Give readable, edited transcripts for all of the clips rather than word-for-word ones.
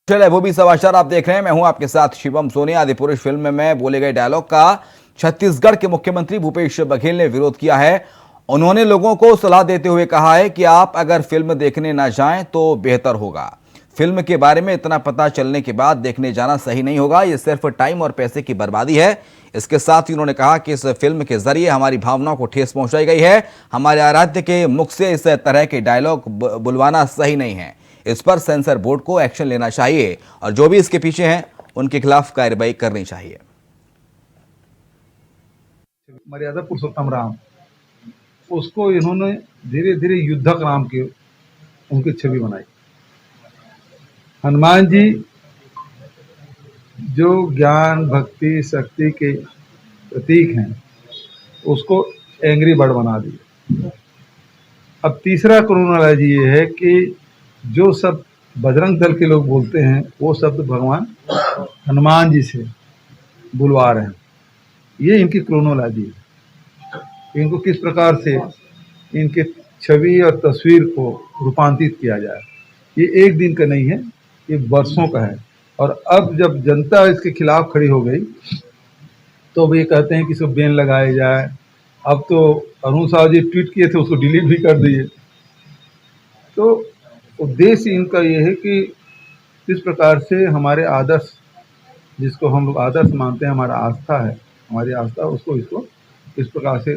चले वो भी समाचार आप देख रहे हैं। मैं हूं आपके साथ शिवम सोनी। आदिपुरुष फिल्म में बोले गए डायलॉग का छत्तीसगढ़ के मुख्यमंत्री भूपेश बघेल ने विरोध किया है। उन्होंने लोगों को सलाह देते हुए कहा है कि आप अगर फिल्म देखने ना जाएं तो बेहतर होगा। फिल्म के बारे में इतना पता चलने के बाद देखने जाना सही नहीं होगा। यह सिर्फ टाइम और पैसे की बर्बादी है। इसके साथ ही उन्होंने कहा कि इस फिल्म के जरिए हमारी भावनाओं को ठेस पहुंचाई गई है। हमारे आराध्य के मुख से इस तरह के डायलॉग बुलवाना सही नहीं है। इस पर सेंसर बोर्ड को एक्शन लेना चाहिए और जो भी इसके पीछे हैं उनके खिलाफ कार्रवाई करनी चाहिए। मर्यादा पुरुषोत्तम राम, उसको इन्होंने धीरे धीरे युद्धक राम की उनकी छवि बनाई। हनुमान जी जो ज्ञान भक्ति शक्ति के प्रतीक हैं, उसको एंग्री बर्ड बना दिए। अब तीसरा क्रोनोलॉजी ये है कि जो सब बजरंग दल के लोग बोलते हैं वो शब्द भगवान हनुमान जी से बुलवा रहे हैं। ये इनकी क्रोनोलॉजी है। इनको किस प्रकार से इनके छवि और तस्वीर को रूपांतरित किया जाए, ये एक दिन का नहीं है, ये वर्षों का है। और अब जब जनता इसके खिलाफ खड़ी हो गई तो अब ये कहते हैं कि इसको बैन लगाया जाए। अब तो अरुण साहु जी ट्वीट किए थे, उसको डिलीट भी कर दिए। तो उद्देश्य इनका ये है कि किस प्रकार से हमारे आदर्श, जिसको हम लोग आदर्श मानते हैं, हमारा आस्था है, हमारी आस्था, उसको इसको इस प्रकार से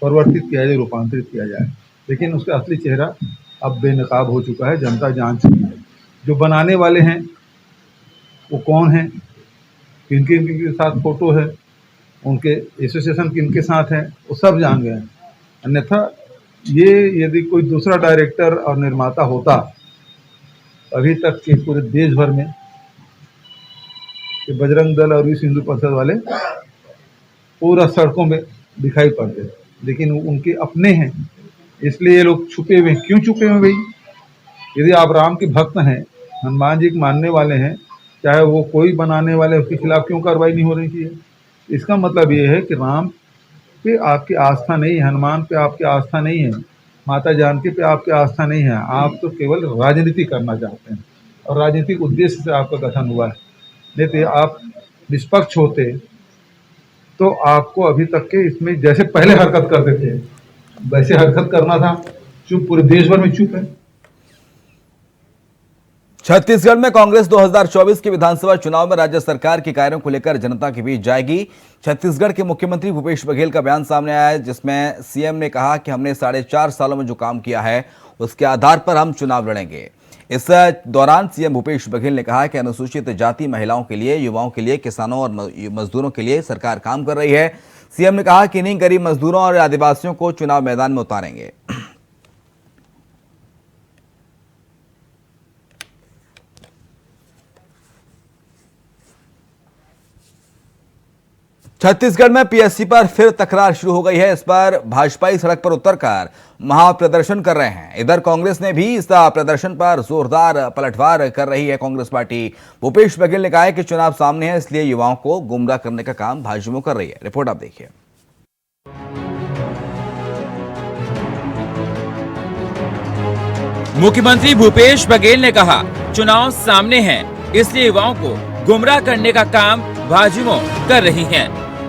परिवर्तित किया जाए, रूपांतरित किया जाए। लेकिन उसका असली चेहरा अब बेनकाब हो चुका है, जनता जान चुकी है। जो बनाने वाले हैं वो कौन है, किनके किनके साथ फोटो है, उनके एसोसिएशन किनके साथ है, वो सब जान गए हैं। अन्यथा ये यदि कोई दूसरा डायरेक्टर और निर्माता होता, अभी तक के पूरे देश भर में कि बजरंग दल और विश्व हिंदू परिषद वाले पूरा सड़कों में दिखाई पड़ते, लेकिन उनके अपने हैं, इसलिए ये लोग छुपे हुए हैं। क्यों छुपे हुए भाई? यदि आप राम के भक्त हैं, हनुमान जी के मानने वाले हैं, चाहे वो कोई बनाने वाले, उसके खिलाफ क्यों कार्रवाई नहीं हो रही थी? इसका मतलब ये है कि राम पे आपकी आस्था नहीं है, हनुमान पे आपकी आस्था नहीं है, माता जानकी पे आपकी आस्था नहीं है। आप तो केवल राजनीति करना चाहते हैं और राजनीतिक उद्देश्य से आपका गठन हुआ है। नहीं तो आप निष्पक्ष होते तो आपको अभी तक के इसमें जैसे पहले हरकत करते थे वैसे हरकत करना था। चुप, पूरे देश भर में चुप है। छत्तीसगढ़ में कांग्रेस 2024 के विधानसभा चुनाव में राज्य सरकार के कार्यों को लेकर जनता के बीच जाएगी। छत्तीसगढ़ के मुख्यमंत्री भूपेश बघेल का बयान सामने आया है, जिसमें सीएम ने कहा कि हमने 4.5 सालों में जो काम किया है उसके आधार पर हम चुनाव लड़ेंगे। इस दौरान सीएम भूपेश बघेल ने कहा कि अनुसूचित जाति, महिलाओं के लिए, युवाओं के लिए, किसानों और मजदूरों के लिए सरकार काम कर रही है। सीएम ने कहा कि इन्हीं गरीब मजदूरों और आदिवासियों को चुनाव मैदान में उतारेंगे। छत्तीसगढ़ में पीएससी पर फिर तकरार शुरू हो गई है। इस पर भाजपाई सड़क पर उतरकर महाप्रदर्शन कर रहे हैं। इधर कांग्रेस ने भी इस प्रदर्शन पर जोरदार पलटवार कर रही है। कांग्रेस पार्टी भूपेश बघेल ने कहा है कि चुनाव सामने है, इसलिए युवाओं को गुमराह करने का काम भाजपा कर रही है। रिपोर्ट आप देखिए। मुख्यमंत्री भूपेश बघेल ने कहा, चुनाव सामने है, इसलिए युवाओं को गुमराह करने का काम भाजपा कर रही है।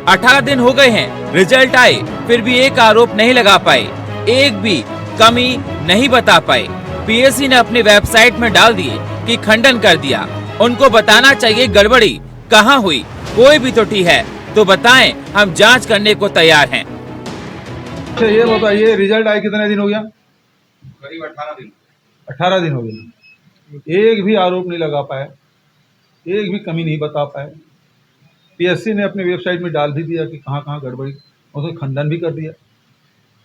18 दिन हो गए हैं, रिजल्ट आए, फिर भी एक आरोप नहीं लगा पाए, एक भी कमी नहीं बता पाए। पीएससी ने अपनी वेबसाइट में डाल दिए कि खंडन कर दिया। उनको बताना चाहिए गड़बड़ी कहाँ हुई। कोई भी त्रुटि है तो बताएं, हम जांच करने को तैयार हैं। अच्छा ये बताइए, रिजल्ट आए कितने दिन हो गया? करीब 18 दिन हो गए। एक भी आरोप नहीं लगा पाए, एक भी कमी नहीं बता पाए। पीएससी ने अपनी वेबसाइट में डाल भी दिया कि कहाँ कहाँ गड़बड़ी, उसका खंडन भी कर दिया।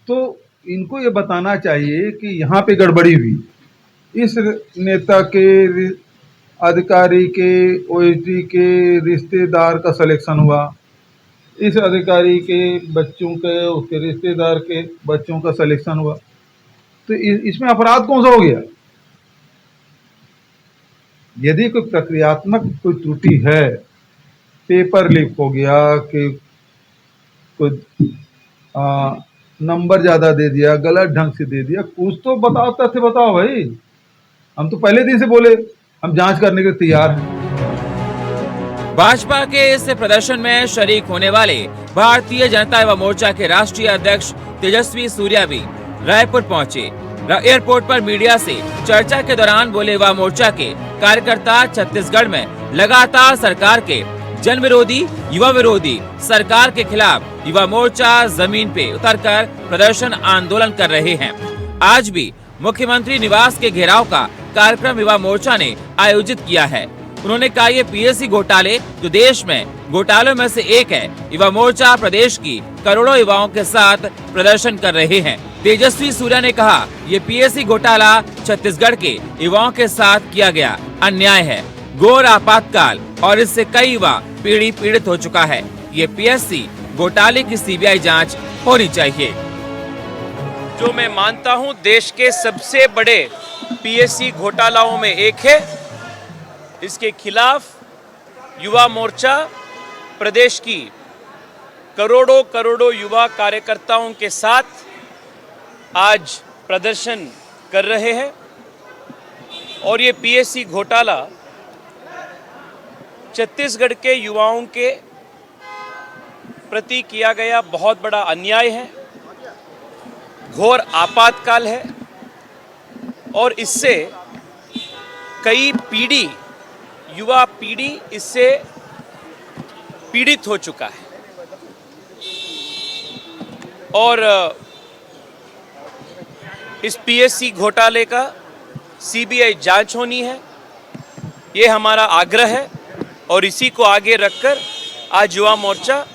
तो इनको ये बताना चाहिए कि यहाँ पे गड़बड़ी हुई, इस नेता के, अधिकारी के, ओएसडी के रिश्तेदार का सिलेक्शन हुआ, इस अधिकारी के बच्चों के, उसके रिश्तेदार के बच्चों का सिलेक्शन हुआ, तो इसमें अपराध कौन सा हो गया? यदि कोई प्रक्रियात्मक कोई त्रुटि है, पेपर लीक हो गया कि कोई नंबर ज्यादा दे दिया, गलत ढंग से दे दिया, कुछ तो बताओ, तथ्य बताओ भाई। हम तो पहले दिन से बोले हम जांच करने के तैयार हैं। भाजपा के इस प्रदर्शन में शरीक होने वाले भारतीय जनता युवा मोर्चा के राष्ट्रीय अध्यक्ष तेजस्वी सूर्या भी रायपुर पहुंचे। एयरपोर्ट पर मीडिया से चर्चा के दौरान बोले युवा मोर्चा के कार्यकर्ता छत्तीसगढ़ में लगातार सरकार के जन विरोधी, युवा विरोधी सरकार के खिलाफ युवा मोर्चा जमीन पे उतरकर प्रदर्शन आंदोलन कर रहे हैं। आज भी मुख्यमंत्री निवास के घेराव का कार्यक्रम युवा मोर्चा ने आयोजित किया है। उन्होंने कहा ये पीएससी घोटाले जो देश में घोटालों में से एक है, युवा मोर्चा प्रदेश की करोड़ों युवाओं के साथ प्रदर्शन कर रहे हैं। तेजस्वी सूर्या ने कहा ये पीएससी घोटाला छत्तीसगढ़ के युवाओं के साथ किया गया अन्याय है, घोर आपातकाल और इससे कई युवा पीड़ित हो चुका है। ये पीएससी घोटाले की सीबीआई जांच होनी चाहिए। जो मैं मानता हूं देश के सबसे बड़े पीएससी घोटालाओं में एक है। इसके खिलाफ युवा मोर्चा प्रदेश की करोड़ों युवा कार्यकर्ताओं के साथ आज प्रदर्शन कर रहे हैं और ये पीएससी घोटाला छत्तीसगढ़ के युवाओं के प्रति किया गया बहुत बड़ा अन्याय है, घोर आपातकाल है और इससे कई पीढ़ी, युवा पीढ़ी इससे पीड़ित हो चुका है और इस पीएससी घोटाले का सीबीआई जांच होनी है, ये हमारा आग्रह है और इसी को आगे रखकर आज युवा मोर्चा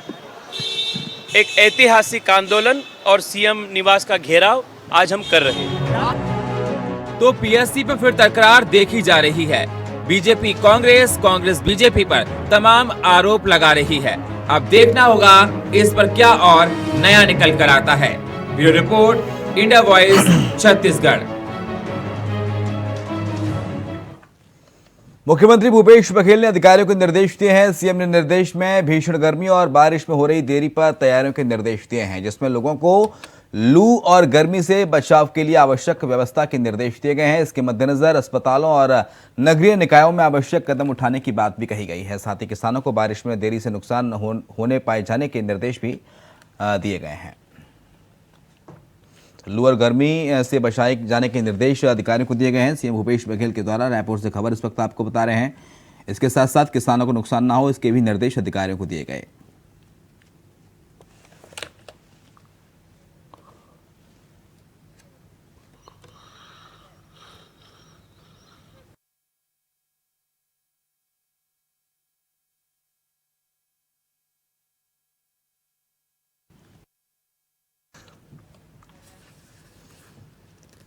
एक ऐतिहासिक आंदोलन और सीएम निवास का घेराव आज हम कर रहे हैं। तो पीएससी पर फिर तकरार देखी जा रही है। बीजेपी कांग्रेस, कांग्रेस बीजेपी पर तमाम आरोप लगा रही है। अब देखना होगा इस पर क्या और नया निकल कर आता है। Bureau report, India voice, Chhattisgarh. मुख्यमंत्री भूपेश बघेल ने अधिकारियों को निर्देश दिए हैं। सीएम ने निर्देश में भीषण गर्मी और बारिश में हो रही देरी पर तैयारियों के निर्देश दिए हैं, जिसमें लोगों को लू और गर्मी से बचाव के लिए आवश्यक व्यवस्था के निर्देश दिए गए हैं। इसके मद्देनजर अस्पतालों और नगरीय निकायों में आवश्यक कदम उठाने की बात भी कही गई है। साथ ही किसानों को बारिश में देरी से नुकसान होने पाए जाने के निर्देश भी दिए गए हैं। लू और गर्मी से बचाए जाने के निर्देश अधिकारियों को दिए गए हैं सीएम भूपेश बघेल के द्वारा। रायपुर से खबर इस वक्त आपको बता रहे हैं। इसके साथ साथ किसानों को नुकसान ना हो, इसके भी निर्देश अधिकारियों को दिए गए।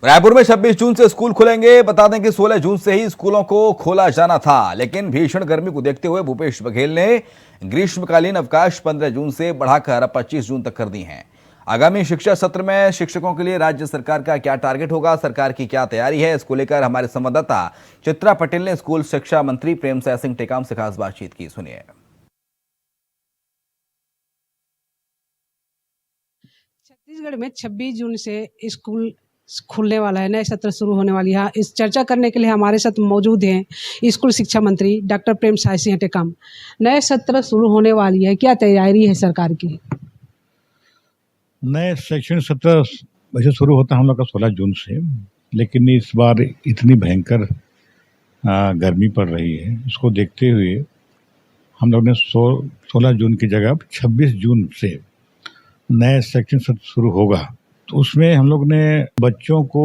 रायपुर में 26 जून से स्कूल खुलेंगे। बता दें कि 16 जून से ही स्कूलों को खोला जाना था, लेकिन भीषण गर्मी को देखते हुए भूपेश बघेल ने ग्रीष्मकालीन अवकाश 15 जून से बढ़ाकर 25 जून तक कर दी हैं। आगामी शिक्षा सत्र में शिक्षकों के लिए राज्य सरकार का क्या टारगेट होगा, सरकार की क्या तैयारी है, इसको लेकर हमारे संवाददाता चित्रा पटेल ने स्कूल शिक्षा मंत्री प्रेमसाय सिंह टेकाम से खास बातचीत की। सुनिए। छत्तीसगढ़ में 26 जून से स्कूल खुलने वाला है, नए सत्र शुरू होने वाली है। इस चर्चा करने के लिए हमारे साथ मौजूद हैं स्कूल शिक्षा मंत्री डॉक्टर प्रेमसाय सिंह टेकाम। नए सत्र शुरू होने वाली है, क्या तैयारी है सरकार की? नए शैक्षणिक सत्र वैसे शुरू होता है हम लोग का 16 जून से, लेकिन इस बार इतनी भयंकर गर्मी पड़ रही है, इसको देखते हुए हम लोग ने 16 जून की जगह 26 जून से नए शैक्षणिक सत्र शुरू होगा। तो उसमें हम लोग ने बच्चों को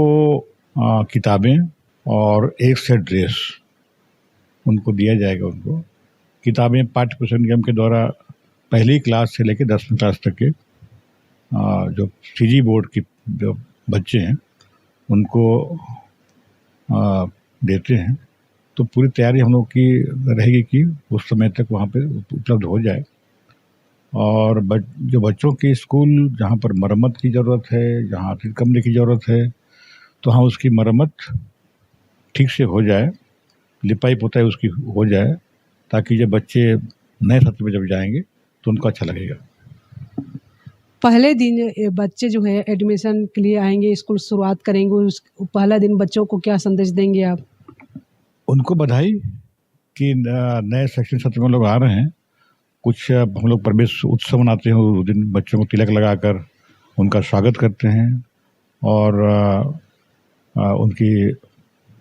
किताबें और एक सेट ड्रेस उनको दिया जाएगा। उनको किताबें पाठ्य पुस्तक निगम के द्वारा पहली क्लास से लेकर 10वीं क्लास तक के जो सीजी बोर्ड के जो बच्चे हैं उनको देते हैं। तो पूरी तैयारी हम लोग की रहेगी कि उस समय तक वहाँ पे उपलब्ध हो जाए। और जो बच्चों के स्कूल जहाँ पर मरम्मत की ज़रूरत है, जहाँ अतिरिक्त कमरे की ज़रूरत है, तो हाँ उसकी मरम्मत ठीक से हो जाए, लिपाई पोताई उसकी हो जाए, ताकि जब बच्चे नए सत्र में जब जाएंगे तो उनको अच्छा लगेगा। पहले दिन बच्चे जो है एडमिशन के लिए आएंगे, स्कूल शुरुआत करेंगे, उस पहला दिन बच्चों को क्या संदेश देंगे आप? उनको बधाई कि नए शैक्षणिक सत्र में लोग आ रहे हैं। कुछ हम लोग प्रवेश उत्सव मनाते हैं, उस दिन बच्चों को तिलक लगाकर उनका स्वागत करते हैं और उनकी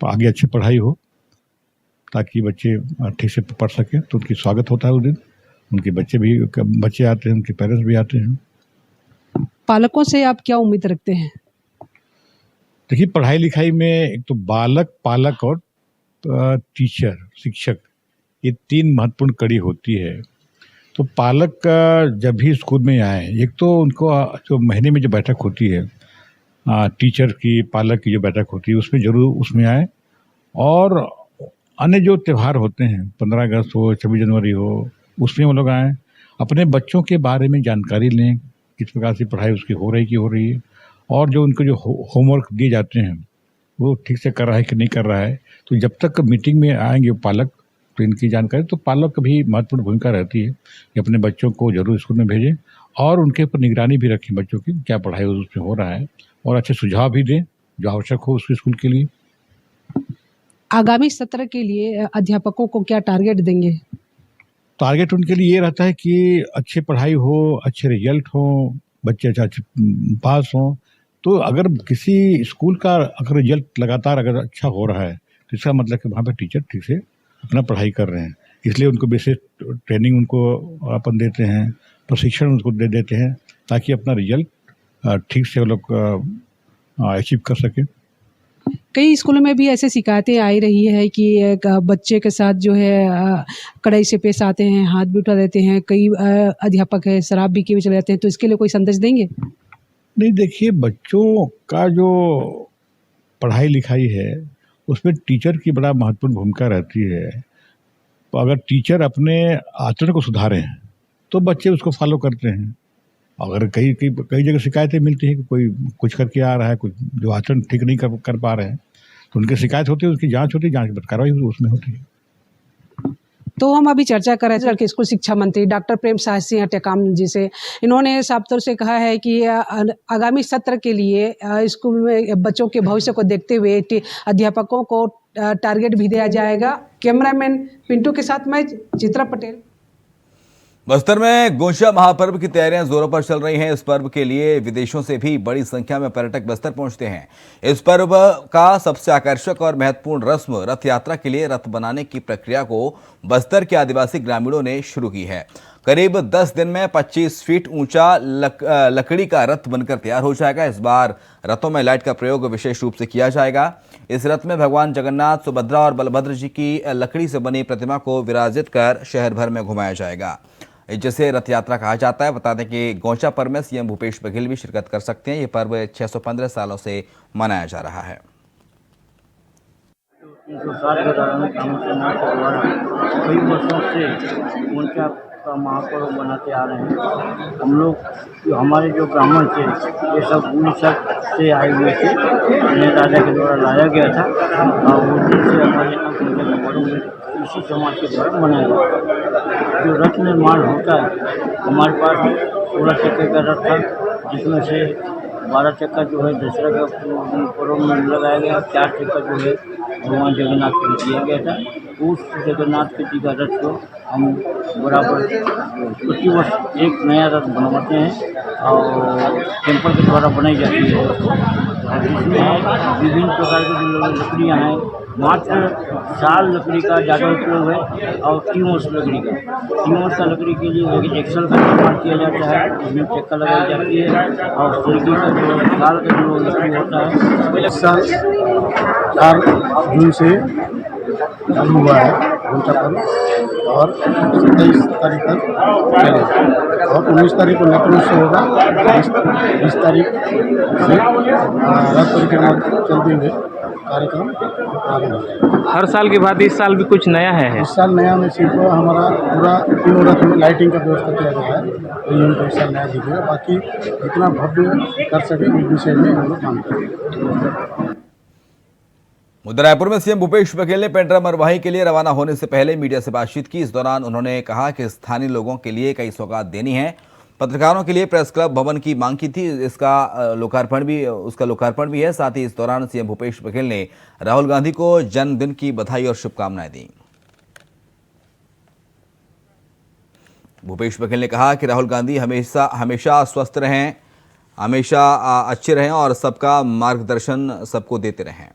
आगे अच्छी पढ़ाई हो ताकि बच्चे ठीक से पढ़ सकें, तो उनकी स्वागत होता है उस दिन। उनके बच्चे आते हैं, उनके पेरेंट्स भी आते हैं। पालकों से आप क्या उम्मीद रखते हैं? देखिए, पढ़ाई लिखाई में एक तो बालक, पालक और टीचर, शिक्षक, ये 3 महत्वपूर्ण कड़ी होती है। तो पालक जब भी स्कूल में आए, एक तो उनको जो महीने में जो बैठक होती है टीचर की, पालक की जो बैठक होती है, उसमें जरूर उसमें आए। और अन्य जो त्यौहार होते हैं, 15 अगस्त हो, 26 जनवरी हो, उसमें वो लोग आए, अपने बच्चों के बारे में जानकारी लें, किस प्रकार से पढ़ाई उसकी हो रही है, और जो उनको जो होमवर्क दिए जाते हैं वो ठीक से कर रहा है कि नहीं कर रहा है। तो जब तक मीटिंग में आएंगे पालक, तो इनकी जानकारी, तो पालक की भी महत्वपूर्ण भूमिका रहती है कि अपने बच्चों को जरूर स्कूल में भेजें और उनके ऊपर निगरानी भी रखें, बच्चों की क्या पढ़ाई उसमें हो रहा है, और अच्छे सुझाव भी दें जो आवश्यक हो उसके स्कूल के लिए। आगामी सत्र के लिए अध्यापकों को क्या टारगेट देंगे? टारगेट उनके लिए ये रहता है कि अच्छी पढ़ाई हो, अच्छे रिजल्ट हो, बच्चे अच्छे पास हों। तो अगर किसी स्कूल का अगर रिजल्ट लगातार अगर अच्छा हो रहा है, तो इसका मतलब कि वहाँ पे टीचर ठीक से अपना पढ़ाई कर रहे हैं। इसलिए उनको विशेष ट्रेनिंग उनको अपन देते हैं, प्रशिक्षण उनको दे देते हैं, ताकि अपना रिजल्ट ठीक से वो लोग अचीव कर सकें। कई स्कूलों में भी ऐसे शिकायतें आई रही है कि बच्चे के साथ जो है कड़ाई से पेश आते हैं, हाथ भी उठा देते हैं, कई अध्यापक है शराब भी किए चले जाते हैं, तो इसके लिए कोई संदेश देंगे? नहीं, देखिए, बच्चों का जो पढ़ाई लिखाई है उसमें टीचर की बड़ा महत्वपूर्ण भूमिका रहती है। तो अगर टीचर अपने आचरण को सुधारें तो बच्चे उसको फॉलो करते हैं। अगर कई जगह शिकायतें मिलती है कि कोई कुछ करके आ रहा है, कुछ जो आचरण ठीक नहीं कर पा रहे हैं, तो उनकी शिकायत होती है, उसकी जांच होती है, जांच के बाद कार्रवाई उसमें होती है। तो हम अभी चर्चा कर रहे थे कि स्कूल शिक्षा मंत्री डॉक्टर प्रेम साय सिंह टेकाम जी से, इन्होंने साफ तौर से कहा है कि आगामी सत्र के लिए स्कूल में बच्चों के भविष्य को देखते हुए अध्यापकों को टारगेट भी दिया जाएगा। कैमरामैन पिंटू के साथ मैं चित्रा पटेल। बस्तर में गोंचा महापर्व की तैयारियां जोरों पर चल रही हैं। इस पर्व के लिए विदेशों से भी बड़ी संख्या में पर्यटक बस्तर पहुंचते हैं। इस पर्व का सबसे आकर्षक और महत्वपूर्ण रस्म रथ यात्रा के लिए रथ बनाने की प्रक्रिया को बस्तर के आदिवासी ग्रामीणों ने शुरू की है। करीब 10 दिन में 25 फीट ऊंचा लकड़ी का रथ बनकर तैयार हो जाएगा। इस बार रथों में लाइट का प्रयोग विशेष रूप से किया जाएगा। इस रथ में भगवान जगन्नाथ, सुभद्रा और बलभद्र जी की लकड़ी से बनी प्रतिमा को विराजित कर शहर भर में घुमाया जाएगा, जिसे रथ यात्रा कहा जाता है। बता दें कि गोंचा पर्व में सीएम भूपेश बघेल भी शिरकत कर सकते हैं। ये पर्व 615 सालों से मनाया जा रहा है। 360 के दौरान कामचंद्र के द्वारा कई वर्षों से गोंचा का महापर्व मनाते आ रहे हैं। हम लोग हमारे जो ब्राह्मण थे ये सब उड़ीसा से आए हुए थे, उन्हें राजा के द्वारा लाया गया था और उस दिन से हमारे यहाँ गोंचा का पर्व इसी समाज के द्वारा मनाया जाता है। जो रथ निर्माण होता है, हमारे पास 16 चक्के का रथ था, जिसमें से 12 चक्का जो है दशहरा का पर्व में लगाया गया, 4 चक्का जो है भगवान जगन्नाथ को दिया गया था। उस जगन्नाथ जी का रथ को हम बराबर प्रति वर्ष एक नया रथ बनवाते हैं और टेम्पल के द्वारा बनाई जाती है, जिसमें विभिन्न प्रकार की जो लकड़ियाँ हैं, मात्र साल लकड़ी का ज़्यादा उपयोग है और 3 वर्ष लकड़ी का लकड़ी के लिए एक एक्सल का निर्माण किया जाता है, उसमें चक्का लगाई जाती है और सुर्गी का जो साल का जो लकड़ी होता है। इस साल 4 जून से चालू हुआ है गोंचा पर्व और 27 तारीख तक चलेगा और 19 तारीख को नेत्र उत्सव होगा। 20 तारीख से रथ परिक्रमा चलते हुए कार्यक्रम आरम्भ होगा। हर साल के बाद इस साल भी कुछ नया है? इस साल नया में सिर्फ हमारा पूरा 3 रथ में लाइटिंग का व्यवस्था किया गया है, तो ये हमको इस साल नया दिखेगा। बाकी जितना भव्य कर सके उस विषय में हम लोग काम करेंगे। उधर रायपुर में सीएम भूपेश बघेल ने पेंड्रा मरवाही के लिए रवाना होने से पहले मीडिया से बातचीत की। इस दौरान उन्होंने कहा कि स्थानीय लोगों के लिए कई सौगात देनी है। पत्रकारों के लिए प्रेस क्लब भवन की मांग की थी। उसका लोकार्पण भी है। साथ ही इस दौरान सीएम भूपेश बघेल ने राहुल गांधी को जन्मदिन की बधाई और शुभकामनाएं दी। भूपेश बघेल ने कहा कि राहुल गांधी हमेशा स्वस्थ रहें, हमेशा अच्छे रहें और सबका मार्गदर्शन सबको देते रहें।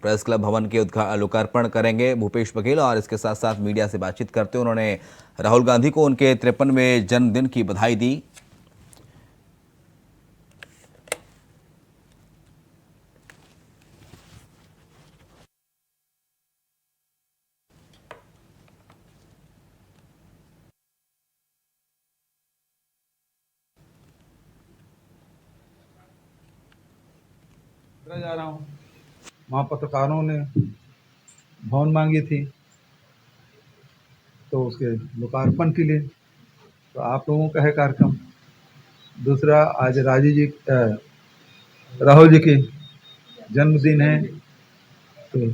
प्रेस क्लब भवन के लोकार्पण करेंगे भूपेश बघेल और इसके साथ साथ मीडिया से बातचीत करते हुए उन्होंने राहुल गांधी को उनके 53वें जन्मदिन की बधाई दी। जा रहा हूँ, वहाँ पत्रकारों ने भवन मांगी थी तो उसके लोकार्पण के लिए तो आप लोगों का है कार्यक्रम। दूसरा, आज राहुल जी की जन्मदिन है तो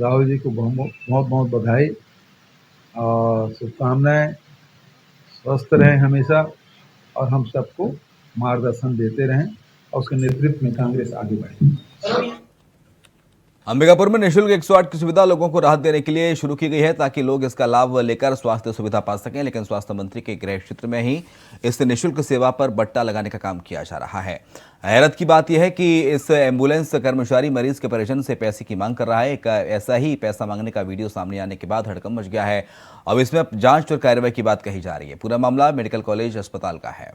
राहुल जी को बहुत बहुत बधाई और शुभकामनाएं। स्वस्थ रहें हमेशा और हम सबको मार्गदर्शन देते रहें और उसके नेतृत्व में कांग्रेस आगे बढ़े। अंबिकापुर में निःशुल्क 108 की सुविधा लोगों को राहत देने के लिए शुरू की गई है ताकि लोग इसका लाभ लेकर स्वास्थ्य सुविधा पा सकें। लेकिन स्वास्थ्य मंत्री के गृह क्षेत्र में ही इस निःशुल्क सेवा पर बट्टा लगाने का काम किया जा रहा है। हैरत की बात यह है कि इस एम्बुलेंस कर्मचारी मरीज के परिजन से पैसे की मांग कर रहा है। एक ऐसा ही पैसा मांगने का वीडियो सामने आने के बाद हड़कंप मच गया है। अब इसमें जांच और कार्रवाई की बात कही जा रही है। पूरा मामला मेडिकल कॉलेज अस्पताल का है।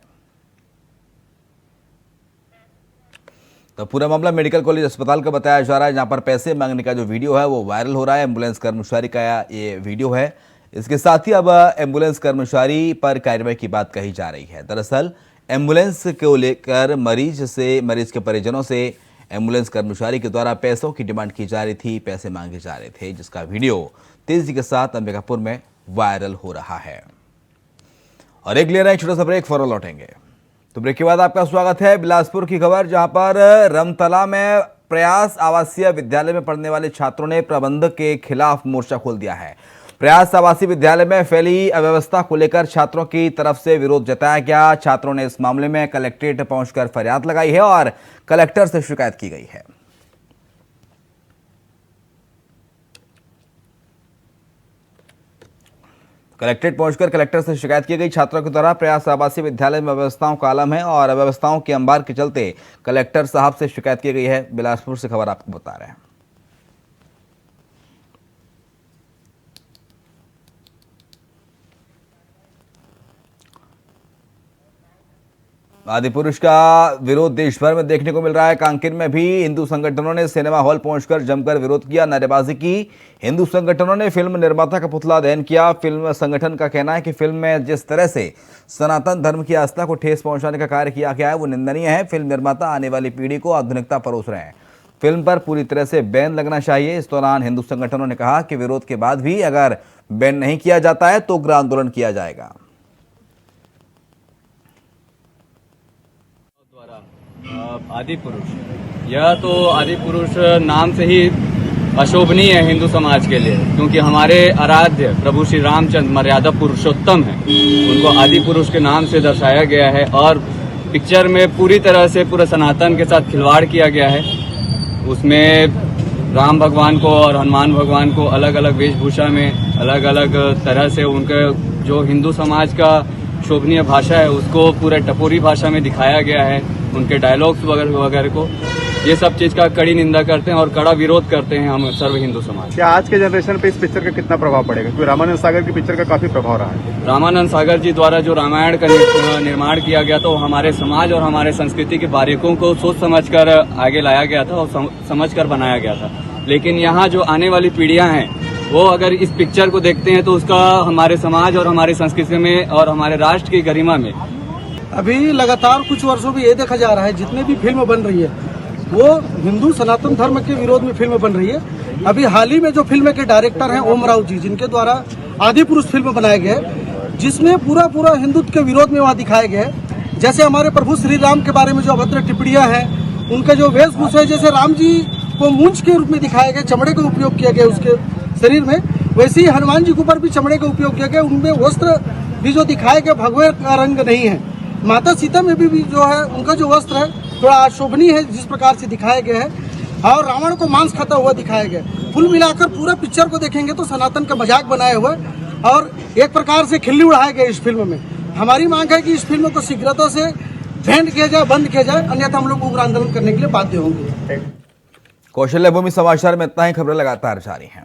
तो पूरा मामला मेडिकल कॉलेज अस्पताल का बताया जा रहा है, जहां पर पैसे मांगने का जो वीडियो है वो वायरल हो रहा है। एम्बुलेंस कर्मचारी का ये वीडियो है। इसके साथ ही अब एम्बुलेंस कर्मचारी पर कार्रवाई की बात कही जा रही है। दरअसल एम्बुलेंस को लेकर मरीज के परिजनों से एम्बुलेंस कर्मचारी के द्वारा पैसों की डिमांड की जा रही थी, पैसे मांगे जा रहे थे, जिसका वीडियो तेजी के साथ अंबिकापुर में वायरल हो रहा है। और एक ले रहे हैं छोटा सा ब्रेक, फौरन लौटेंगे। तो ब्रेक के बाद आपका स्वागत है। बिलासपुर की खबर, जहां पर रमतला में प्रयास आवासीय विद्यालय में पढ़ने वाले छात्रों ने प्रबंधक के खिलाफ मोर्चा खोल दिया है। प्रयास आवासीय विद्यालय में फैली अव्यवस्था को लेकर छात्रों की तरफ से विरोध जताया गया। छात्रों ने इस मामले में कलेक्ट्रेट पहुंचकर फरियाद लगाई है और कलेक्टर से शिकायत की गई है। कलेक्ट्रेट पहुंचकर कलेक्टर से शिकायत की गई। छात्रों के द्वारा प्रयास आवासीय विद्यालय में अव्यवस्थाओं का आलम है और अव्यवस्थाओं के अंबार के चलते कलेक्टर साहब से शिकायत की गई है। बिलासपुर से खबर आपको बता रहे हैं। आदिपुरुष का विरोध देश भर में देखने को मिल रहा है। कांकेर में भी हिंदू संगठनों ने सिनेमा हॉल पहुंचकर जमकर विरोध किया, नारेबाजी की। हिंदू संगठनों ने फिल्म निर्माता का पुतला दहन किया। फिल्म संगठन का कहना है कि फिल्म में जिस तरह से सनातन धर्म की आस्था को ठेस पहुंचाने का कार्य किया गया है वो निंदनीय है। फिल्म निर्माता आने वाली पीढ़ी को आधुनिकता परोस रहे हैं। फिल्म पर पूरी तरह से बैन लगना चाहिए। इस दौरान हिंदू संगठनों ने कहा कि विरोध के बाद भी अगर बैन नहीं किया जाता है तो उग्र आंदोलन किया जाएगा। आदिपुरुष, यह तो आदिपुरुष नाम से ही अशोभनीय है हिंदू समाज के लिए, क्योंकि हमारे आराध्य प्रभु श्री रामचंद्र मर्यादा पुरुषोत्तम हैं, उनको आदिपुरुष के नाम से दर्शाया गया है। और पिक्चर में पूरी तरह से पूरा सनातन के साथ खिलवाड़ किया गया है। उसमें राम भगवान को और हनुमान भगवान को अलग अलग वेशभूषा में अलग अलग तरह से उनके जो हिंदू समाज का शोभनीय भाषा है उसको पूरे टपोरी भाषा में दिखाया गया है। उनके डायलॉग्स वगैरह को, ये सब चीज का कड़ी निंदा करते हैं और कड़ा विरोध करते हैं हम सर्व हिंदू समाज। क्या आज के जनरेशन पे इस पिक्चर का कितना प्रभाव पड़ेगा? क्योंकि रामानंद सागर की पिक्चर का काफी प्रभाव रहा है। रामानंद सागर जी द्वारा जो रामायण का निर्माण किया गया था वो हमारे समाज और हमारे संस्कृति के बारीकों को सोच समझकर आगे लाया गया था और समझकर बनाया गया था। लेकिन यहाँ जो आने वाली पीढ़ियां हैं वो अगर इस पिक्चर को देखते हैं तो उसका हमारे समाज और हमारी संस्कृति में और हमारे राष्ट्र की गरिमा में अभी लगातार कुछ वर्षों में ये देखा जा रहा है जितने भी फिल्म बन रही है वो हिंदू सनातन धर्म के विरोध में फिल्म बन रही है। अभी हाल ही में जो फिल्म के डायरेक्टर हैं ओम राव जी, जिनके द्वारा आदिपुरुष फिल्म बनाया गया है, जिसमें पूरा हिंदुत्व के विरोध में वहाँ दिखाया गया है। जैसे हमारे प्रभु श्री राम के बारे में जो अभद्र टिप्पणियां हैं, उनका जो वेशभूषा है, जैसे राम जी को मूंछ के रूप में दिखाया गया, चमड़े का उपयोग किया गया उसके शरीर में, वैसे ही हनुमान जी के ऊपर भी चमड़े का उपयोग किया गया। उनमें वस्त्र भी जो दिखाए गए भगवे का रंग नहीं है। माता सीता में भी जो है उनका जो वस्त्र है थोड़ा अशोभनीय है जिस प्रकार से दिखाया गया है, और रावण को मांस खाता हुआ दिखाया गया। कुल मिलाकर पूरा पिक्चर को देखेंगे तो सनातन का मजाक बनाए हुए और एक प्रकार से खिल्ली उड़ाए गए इस फिल्म में। हमारी मांग है कि इस फिल्म को शीघ्रता से बैंड किया जाए, बंद किया जाए, अन्यथा हम लोग उग्र आंदोलन करने के लिए बाध्य होंगे। कौशल्य भूमि समाचार में इतना ही। खबरें लगातार जारी हैं।